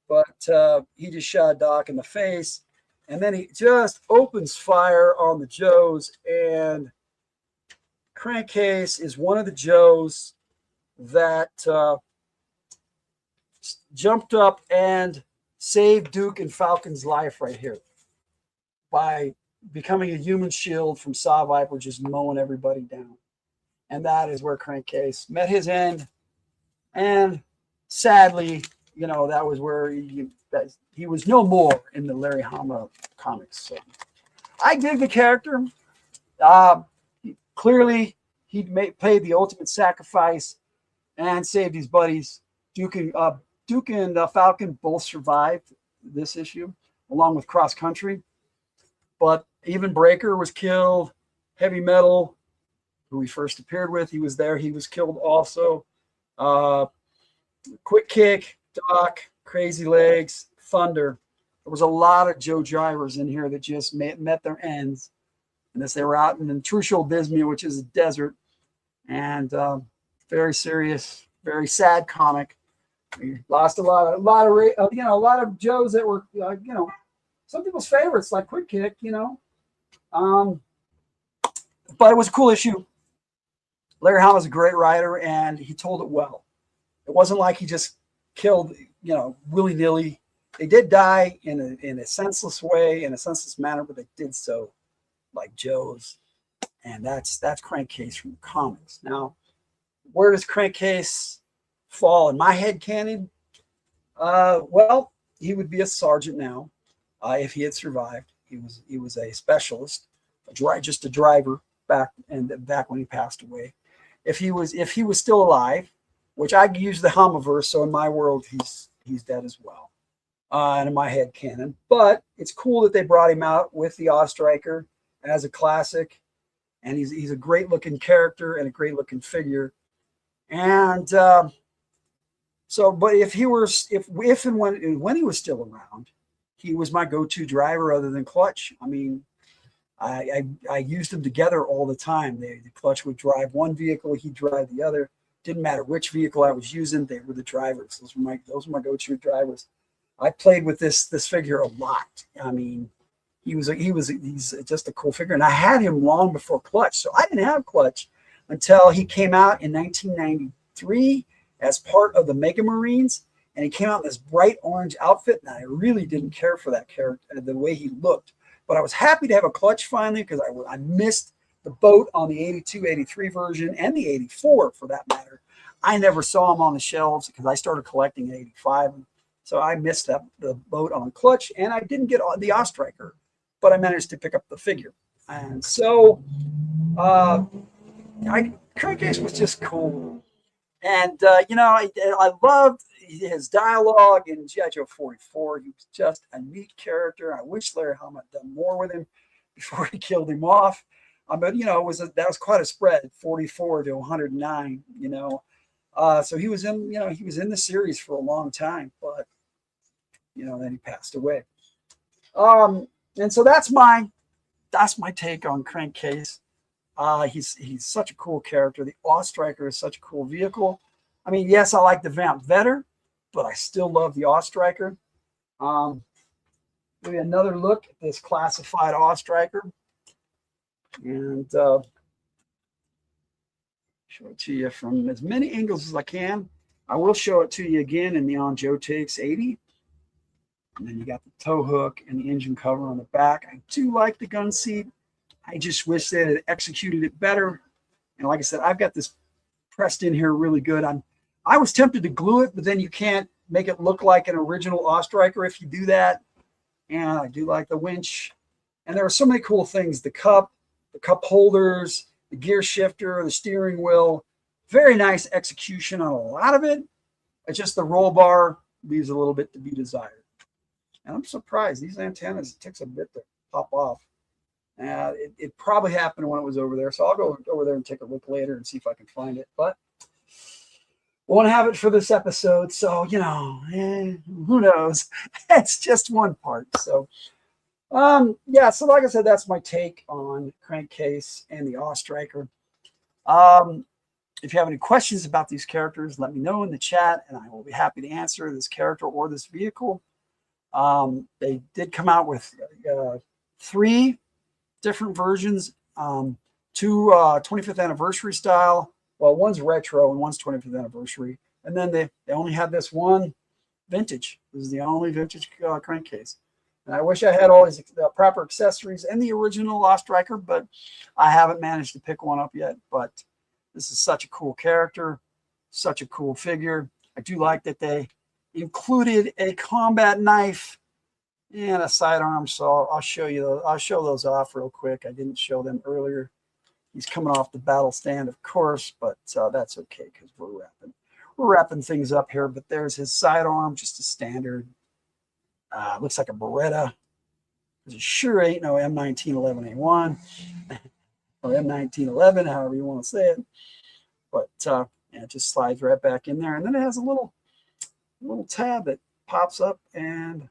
but he just shot Doc in the face, and then he just opens fire on the Joes, and Crankcase is one of the Joes that jumped up and saved Duke and Falcon's life right here by becoming a human shield from Saw Viper, just mowing everybody down. And that is where Crankcase met his end. And sadly, that was where he was no more in the Larry Hama comics. So I dig the character. Clearly, he played the ultimate sacrifice and saved his buddies. Duke and Falcon both survived this issue, along with Cross Country. But even Breaker was killed. Heavy Metal, who he first appeared with, he was there. He was killed also. Quick Kick, Doc, Crazy Legs, Thunder. There was a lot of Joe drivers in here that just met their ends. And as they were out in Trucial Dismia, which is a desert, and very serious, very sad comic. We lost a lot of Joes that were, some people's favorites, like Quick Kick, but it was a cool issue. Larry Hama was a great writer, and he told it well. It wasn't like he just killed, willy-nilly. They did die in a senseless way, in a senseless manner, but they did so like Joe's. And that's Crankcase from the comics. Now, where does Crankcase fall in my head canon? Well, he would be a sergeant now if he had survived. He was a specialist, just a driver back when he passed away. If he was still alive, which I use the Hamaverse, so in my world he's dead as well, and in my head canon. But it's cool that they brought him out with the Ostriker as a classic, and he's a great looking character and a great looking figure. And but if and when he was still around, he was my go-to driver other than Clutch. I mean, I used them together all the time. The Clutch would drive one vehicle, he'd drive the other. Didn't matter which vehicle I was using, they were the drivers. Those were my go-to drivers. I played with this figure a lot. I mean, he's just a cool figure, and I had him long before Clutch. So I didn't have Clutch until he came out in 1993 as part of the Mega Marines, and he came out in this bright orange outfit, and I really didn't care for that character, the way he looked. But I was happy to have a Clutch finally, because I missed the boat on the 82, 83 version, and the 84 for that matter. I never saw him on the shelves because I started collecting in 85. So I missed the boat on Clutch, and I didn't get the Ostriker, but I managed to pick up the figure. And so Crankcase was just cool. And, I loved his dialogue in G.I. Joe 44. He was just a neat character. I wish Larry Hama had done more with him before he killed him off. But, that was quite a spread, 44 to 109, So he was in the series for a long time, but, then he passed away. And so that's my take on Crankcase. He's such a cool character. The Ostriker is such a cool vehicle. I mean, yes, I like the Vamp better, but I still love the Ostriker. Maybe another look at this classified Ostriker. And show it to you from as many angles as I can. I will show it to you again in the On Joe Takes 80. And then you got the tow hook and the engine cover on the back. I do like the gun seat. I just wish they had executed it better. And like I said, I've got this pressed in here really good. I was tempted to glue it, but then you can't make it look like an original Ostriker if you do that. And I do like the winch. And there are so many cool things. The cup holders, the gear shifter, the steering wheel. Very nice execution on a lot of it. It's just the roll bar leaves a little bit to be desired. And I'm surprised. These antennas, it takes a bit to pop off. It probably happened when it was over there. So I'll go over there and take a look later and see if I can find it. But Won't have it for this episode, so who knows? It's just one part. So yeah, so like I said, that's my take on Crankcase and the Awe Striker. If you have any questions about these characters, let me know in the chat, and I will be happy to answer this character or this vehicle. They did come out with 3 different versions, 2 25th anniversary style. Well, one's retro and one's 25th anniversary. And then they only had this one vintage. This is the only vintage Crankcase. And I wish I had all these proper accessories and the original Lost Striker, but I haven't managed to pick one up yet. But this is such a cool character, such a cool figure. I do like that they included a combat knife and a sidearm. So I'll show you those. I'll show those off real quick. I didn't show them earlier. He's coming off the battle stand, of course, but that's okay because we're wrapping things up here. But there's his sidearm, just a standard. Looks like a Beretta. It sure ain't no M1911A1 or M1911, however you want to say it. But yeah, it just slides right back in there, and then it has a little tab that pops up and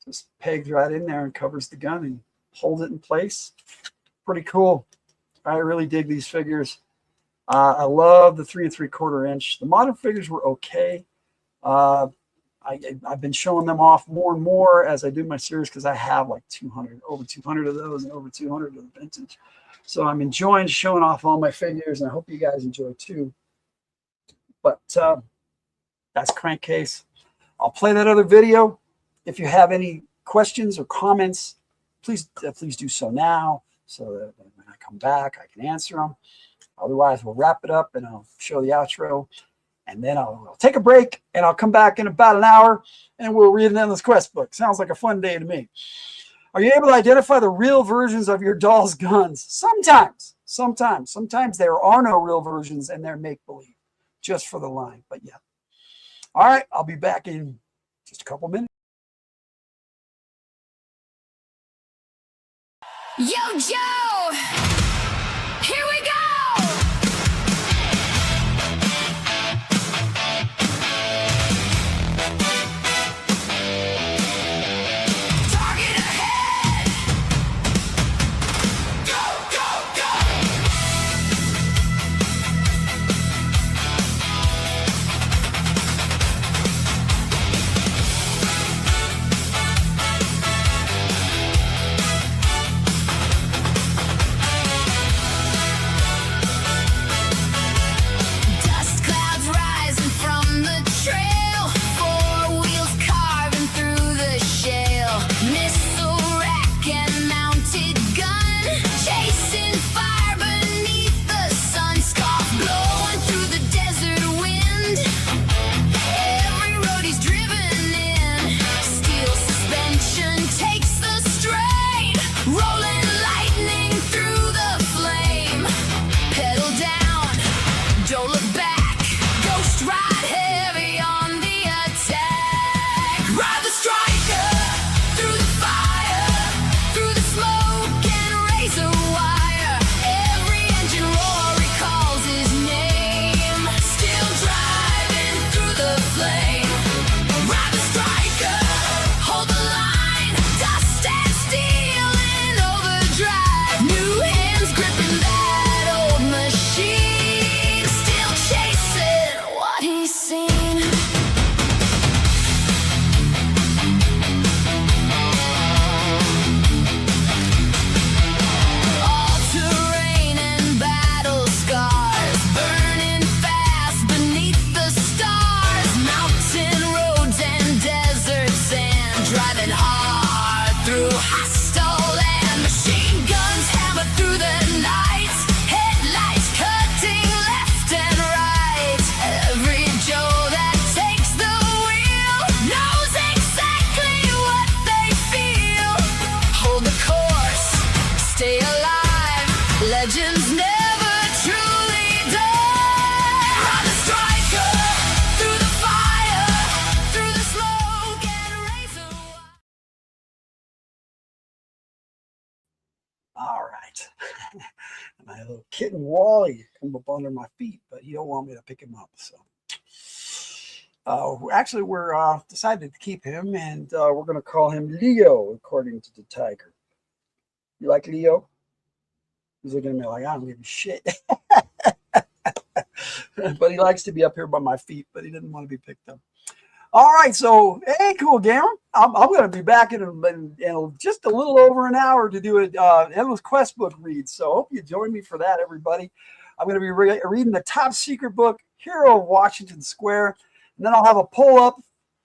just pegs right in there and covers the gun and holds it in place. Pretty cool. I really dig these figures. I love the 3 3/4 inch. The modern figures were okay. I've been showing them off more and more as I do my series because I have like over 200 of those and over 200 of the vintage. So I'm enjoying showing off all my figures, and I hope you guys enjoy too. But that's Crankcase. I'll play that other video. If you have any questions or comments, please do so now, so that when I come back, I can answer them. Otherwise, we'll wrap it up and I'll show the outro, and then I'll take a break and I'll come back in about an hour and we'll read an Endless Quest book. Sounds like a fun day to me. Are you able to identify the real versions of your doll's guns? Sometimes. Sometimes there are no real versions and they're make-believe just for the line. But yeah. All right, I'll be back in just a couple minutes. Yo, Joe! Here we go! Target ahead! Go, go, Dust clouds rising from the trail, 4 wheels carving through the shale. Missile rack and mounted gun, chasing fire beneath the sun. Scarf blowing through the desert wind. Every road he's driven in, steel suspension takes the strain. Rolling lightning through the flame. Pedal down, don't look back. Ghost ride heavy on the attack. Ride the striker through the fire, through the smoke and razor wire. Every engine roar recalls his name. Still driving through the flame. Ride the striker, hold the line. Dust and steel in overdrive. New hands gripping that old machine. Still chasing what he's seen. All terrain and battle scars, burning fast beneath the stars. Mountain roads and desert sand, driving hard through hostile land. Machine guns hammer through the night, headlights cutting left and right. Every Joe that takes the wheel knows exactly what they feel. Hold the course, stay alive. Legends never truly die. Ride the striker through the fire, through the smoke and razor wire. All right. My little kitten Wally come up under my feet, but he don't want me to pick him up. So Actually, we're decided to keep him, and we're going to call him Leo, according to the tiger. You like Leo? He's looking at me like, I don't give a shit. But he likes to be up here by my feet, but he didn't want to be picked up. All right, so hey, cool gamer. I'm going to be back in just a little over an hour to do an Endless Quest book read. So hope you join me for that, everybody. I'm going to be reading the top secret book, Hero of Washington Square. And then I'll have a poll up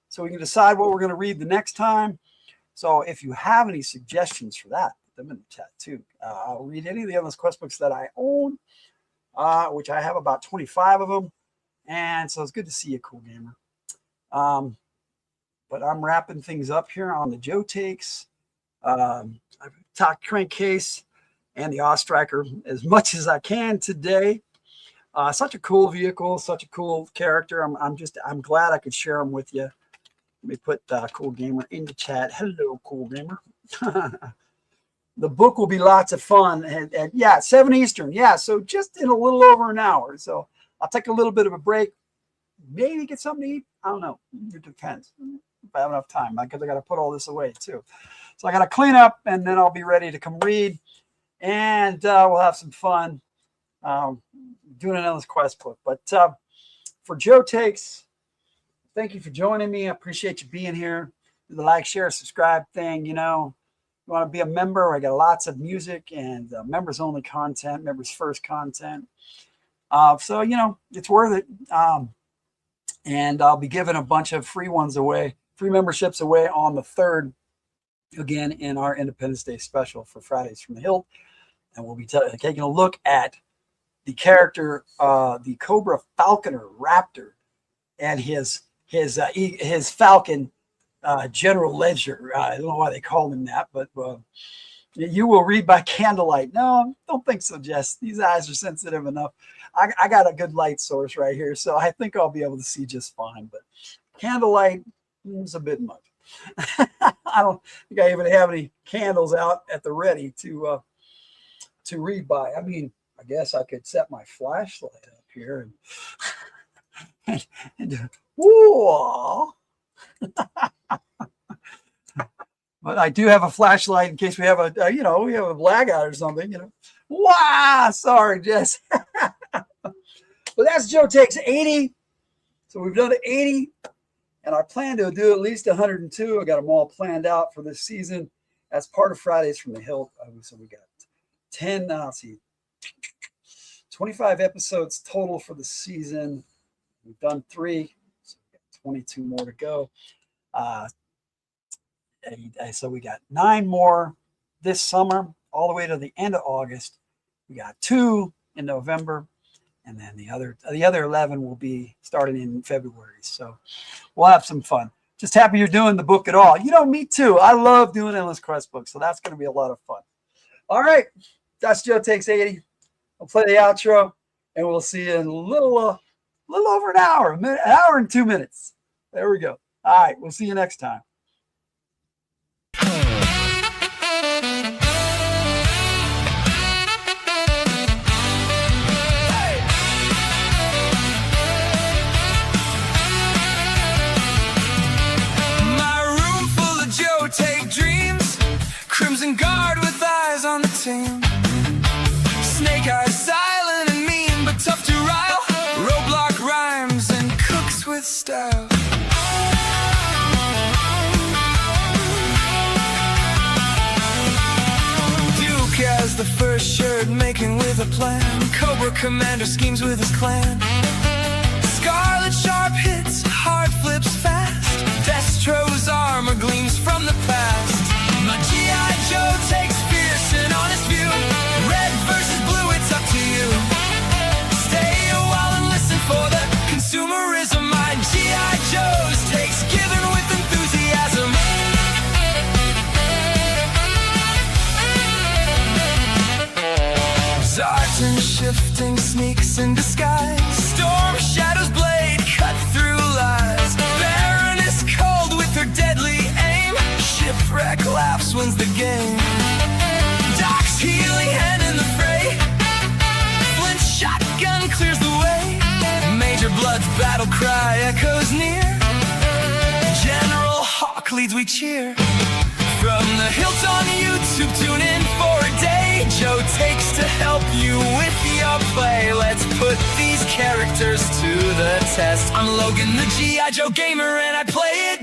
so we can decide what we're going to read the next time. So if you have any suggestions for that, put them in the chat too. I'll read any of the Endless Quest books that I own, which I have about 25 of them. And so it's good to see you, cool gamer. But I'm wrapping things up here on the Joe Takes. I've talked Crankcase and the Ostriker as much as I can today. Such a cool vehicle, such a cool character. I'm glad I could share them with you. Let me put Cool Gamer in the chat. Hello, Cool Gamer. The book will be lots of fun. And yeah, 7 Eastern. Yeah, so just in a little over an hour. So I'll take a little bit of a break. Maybe get something to eat. I don't know. It depends if I have enough time, because I got to put all this away too. So I got to clean up, and then I'll be ready to come read. And we'll have some fun. Doing an Endless Quest book. But for Joe Takes, thank you for joining me. I appreciate you being here. Do the like, share, subscribe thing. You know, you want to be a member. I got lots of music and members only content, members first content. So, you know, it's worth it. And I'll be giving a bunch of free ones away, free memberships away on the 3rd, again, in our Independence Day special for Fridays from the Hilt. And we'll be taking a look at the character, the Cobra Falconer Raptor, and his Falcon General Ledger. I don't know why they called him that, but you will read by candlelight. No, don't think so, Jess. These eyes are sensitive enough. I got a good light source right here, so I think I'll be able to see just fine. But candlelight is a bit much. I don't think I even have any candles out at the ready to read by. I mean, I guess I could set my flashlight up here and whoa. But I do have a flashlight in case we have a, we have a blackout or something, Wow, sorry, Jess. But that's Joe Takes 80. So we've done 80, and I plan to do at least 102. I got them all planned out for this season. That's part of Fridays from the Hilt. So we got 10, let's see, 25 episodes total for the season. We've done 3, so we got 22 more to go. So we got 9 more this summer, all the way to the end of August. We got 2 in November, and then the other 11 will be starting in February. So we'll have some fun. Just happy you're doing the book at all. Me too. I love doing Endless Quest books, so that's going to be a lot of fun. All right, that's Joe Takes 80. I'll play the outro, and we'll see you in a little over an hour, an hour and 2 minutes. There we go. All right, we'll see you next time. Crimson Guard with eyes on the team. Snake Eyes silent and mean, but tough to rile. Roadblock rhymes and cooks with style. Duke has the first shirt, making with a plan. Cobra Commander schemes with his clan. Scarlet sharp hits, hard flips fast. Destro's armor gleams from the past. My G.I. Joe takes fierce and honest view. Red versus blue, it's up to you. Stay a while and listen for the consumerism. My G.I. Joe's takes given with enthusiasm. Zartan shifting sneaks in disguise. Storm Shadow's blade cut through lies. Baroness cold with her deadly aim. Shipwreck laughs, wins the game. Doc's healing hand in the fray. Flint shotgun clears the way. Major Blood's battle cry echoes near. leads we cheer. From the hills on YouTube, tune in for a day. Joe takes to help you with your play. Let's put these characters to the test. I'm Logan, the G.I. Joe gamer, and I play it